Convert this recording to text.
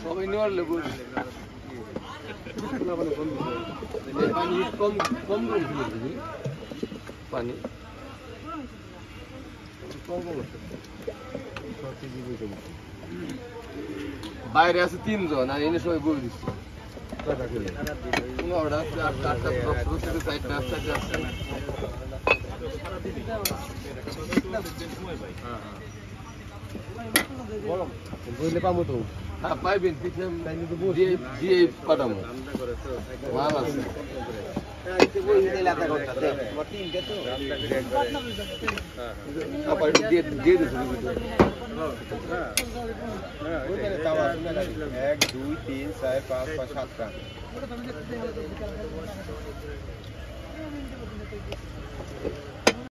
সবাই নেওয়ার লেবু পানি কম কম কম দিবি পানি কম কম বাইরে আছে 3 জন আর এনে সবাই বলে দিচ্ছে ওরা আছে 8টা 4টা আছে বললে পাবো তো হ্যাঁ পাইবেন দিয়ে পাঠাবো মাল আছে দিয়ে দিচ্ছি 1 2 3 4 5 6 7টা